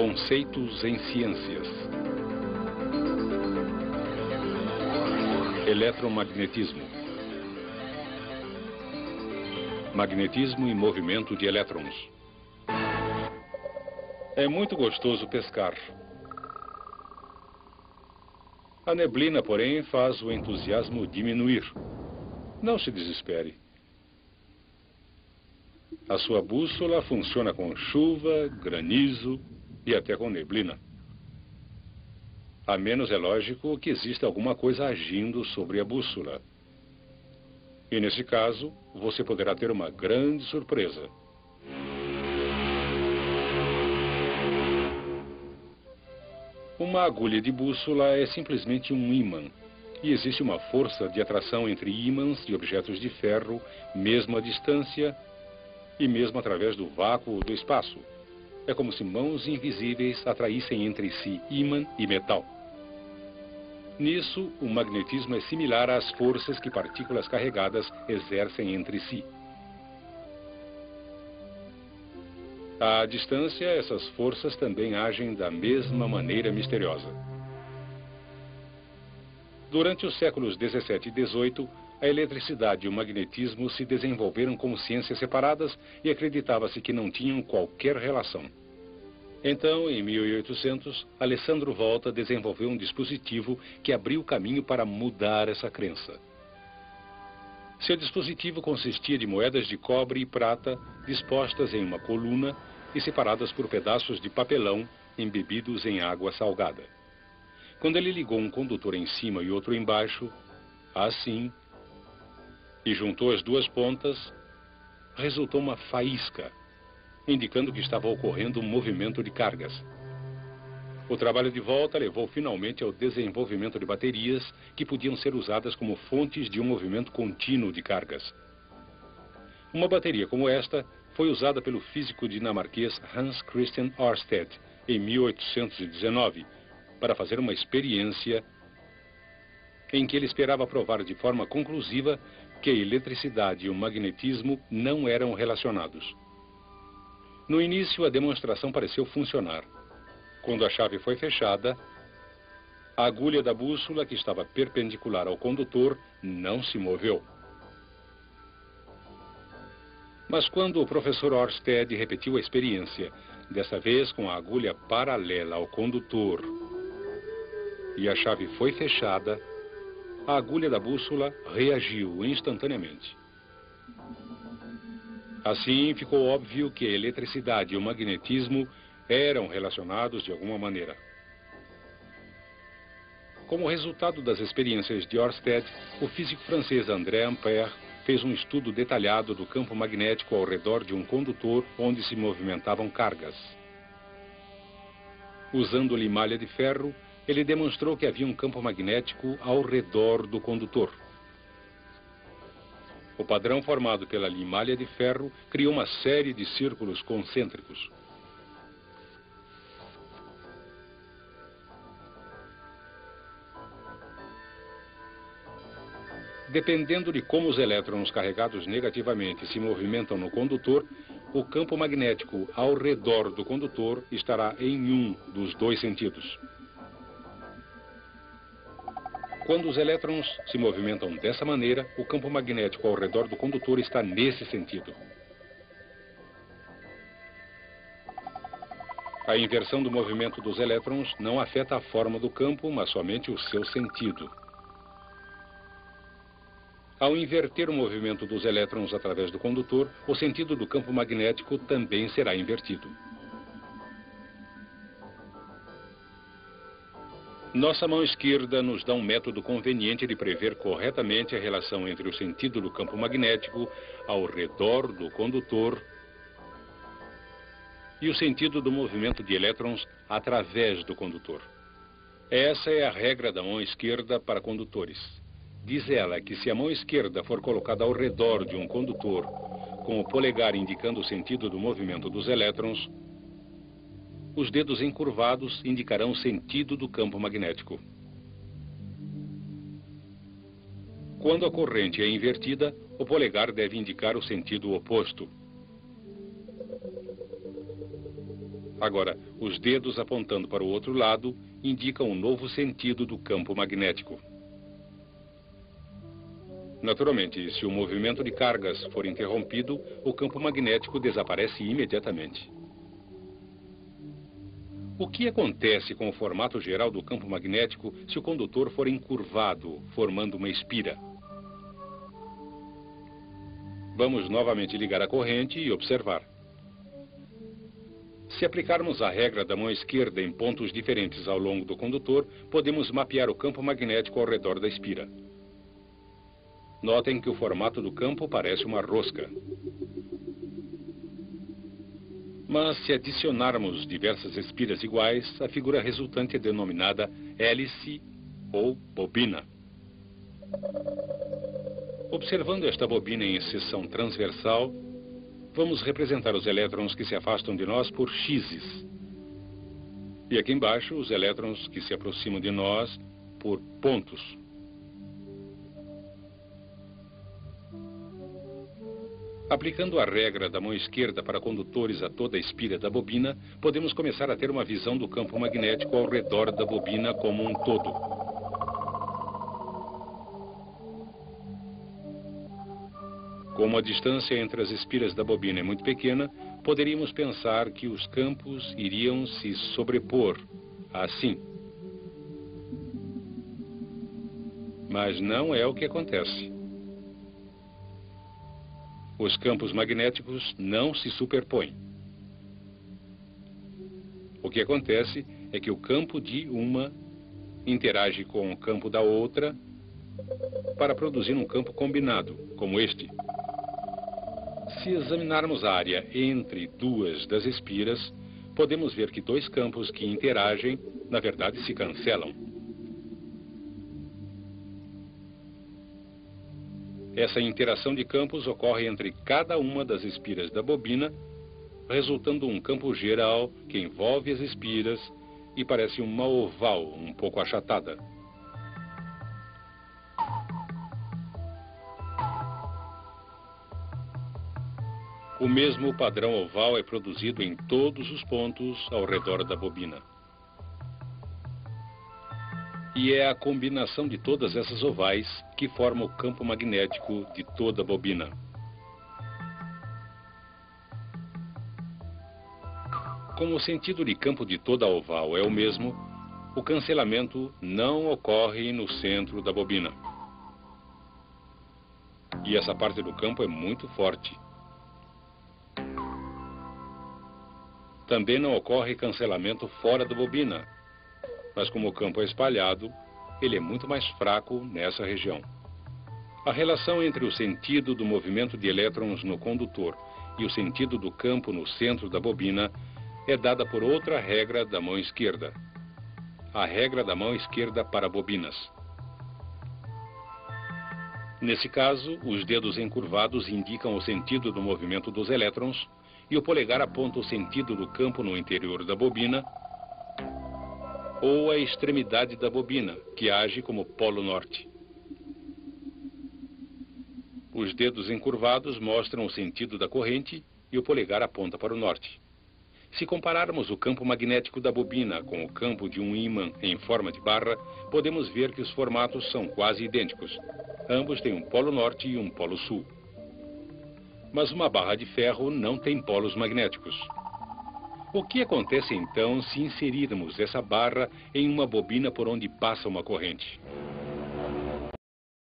Conceitos em ciências. Eletromagnetismo. Magnetismo e movimento de elétrons. É muito gostoso pescar. A neblina, porém, faz o entusiasmo diminuir. Não se desespere. A sua bússola funciona com chuva, granizo e até com neblina. A menos é lógico que exista alguma coisa agindo sobre a bússola. E nesse caso, você poderá ter uma grande surpresa. Uma agulha de bússola é simplesmente um ímã. E existe uma força de atração entre ímãs de objetos de ferro, mesmo à distância e mesmo através do vácuo do espaço. É como se mãos invisíveis atraíssem entre si ímã e metal. Nisso, o magnetismo é similar às forças que partículas carregadas exercem entre si. À distância, essas forças também agem da mesma maneira misteriosa. Durante os séculos 17 e 18, a eletricidade e o magnetismo se desenvolveram como ciências separadas e acreditava-se que não tinham qualquer relação. Então, em 1800, Alessandro Volta desenvolveu um dispositivo que abriu caminho para mudar essa crença. Seu dispositivo consistia de moedas de cobre e prata dispostas em uma coluna e separadas por pedaços de papelão embebidos em água salgada. Quando ele ligou um condutor em cima e outro embaixo, assim, e juntou as duas pontas, resultou uma faísca, indicando que estava ocorrendo um movimento de cargas. O trabalho de Volta levou finalmente ao desenvolvimento de baterias que podiam ser usadas como fontes de um movimento contínuo de cargas. Uma bateria como esta foi usada pelo físico dinamarquês Hans Christian Ørsted em 1819 para fazer uma experiência em que ele esperava provar de forma conclusiva que a eletricidade e o magnetismo não eram relacionados. No início, a demonstração pareceu funcionar. Quando a chave foi fechada, a agulha da bússola, que estava perpendicular ao condutor, não se moveu. Mas quando o professor Ørsted repetiu a experiência, dessa vez com a agulha paralela ao condutor, e a chave foi fechada, a agulha da bússola reagiu instantaneamente. Assim, ficou óbvio que a eletricidade e o magnetismo eram relacionados de alguma maneira. Como resultado das experiências de Ørsted, o físico francês André Ampère fez um estudo detalhado do campo magnético ao redor de um condutor onde se movimentavam cargas. Usando limalha de ferro, ele demonstrou que havia um campo magnético ao redor do condutor. O padrão formado pela limalha de ferro criou uma série de círculos concêntricos. Dependendo de como os elétrons carregados negativamente se movimentam no condutor, o campo magnético ao redor do condutor estará em um dos dois sentidos. Quando os elétrons se movimentam dessa maneira, o campo magnético ao redor do condutor está nesse sentido. A inversão do movimento dos elétrons não afeta a forma do campo, mas somente o seu sentido. Ao inverter o movimento dos elétrons através do condutor, o sentido do campo magnético também será invertido. Nossa mão esquerda nos dá um método conveniente de prever corretamente a relação entre o sentido do campo magnético ao redor do condutor e o sentido do movimento de elétrons através do condutor. Essa é a regra da mão esquerda para condutores. Diz ela que se a mão esquerda for colocada ao redor de um condutor, com o polegar indicando o sentido do movimento dos elétrons, os dedos encurvados indicarão o sentido do campo magnético. Quando a corrente é invertida, o polegar deve indicar o sentido oposto. Agora, os dedos apontando para o outro lado indicam um novo sentido do campo magnético. Naturalmente, se o movimento de cargas for interrompido, o campo magnético desaparece imediatamente. O que acontece com o formato geral do campo magnético se o condutor for encurvado, formando uma espira? Vamos novamente ligar a corrente e observar. Se aplicarmos a regra da mão esquerda em pontos diferentes ao longo do condutor, podemos mapear o campo magnético ao redor da espira. Notem que o formato do campo parece uma rosca. Mas se adicionarmos diversas espiras iguais, a figura resultante é denominada hélice ou bobina. Observando esta bobina em seção transversal, vamos representar os elétrons que se afastam de nós por x's. E aqui embaixo, os elétrons que se aproximam de nós por pontos. Aplicando a regra da mão esquerda para condutores a toda a espira da bobina, podemos começar a ter uma visão do campo magnético ao redor da bobina como um todo. Como a distância entre as espiras da bobina é muito pequena, poderíamos pensar que os campos iriam se sobrepor, assim. Mas não é o que acontece. Os campos magnéticos não se superpõem. O que acontece é que o campo de uma interage com o campo da outra para produzir um campo combinado, como este. Se examinarmos a área entre duas das espiras, podemos ver que dois campos que interagem, na verdade, se cancelam. Essa interação de campos ocorre entre cada uma das espiras da bobina, resultando um campo geral que envolve as espiras e parece uma oval um pouco achatada. O mesmo padrão oval é produzido em todos os pontos ao redor da bobina. E é a combinação de todas essas ovais que forma o campo magnético de toda a bobina. Como o sentido de campo de toda a oval é o mesmo, o cancelamento não ocorre no centro da bobina. E essa parte do campo é muito forte. Também não ocorre cancelamento fora da bobina, mas como o campo é espalhado, ele é muito mais fraco nessa região. A relação entre o sentido do movimento de elétrons no condutor e o sentido do campo no centro da bobina é dada por outra regra da mão esquerda. A regra da mão esquerda para bobinas. Nesse caso, os dedos encurvados indicam o sentido do movimento dos elétrons e o polegar aponta o sentido do campo no interior da bobina ou a extremidade da bobina, que age como polo norte. Os dedos encurvados mostram o sentido da corrente e o polegar aponta para o norte. Se compararmos o campo magnético da bobina com o campo de um ímã em forma de barra, podemos ver que os formatos são quase idênticos. Ambos têm um polo norte e um polo sul. Mas uma barra de ferro não tem polos magnéticos. O que acontece então se inserirmos essa barra em uma bobina por onde passa uma corrente?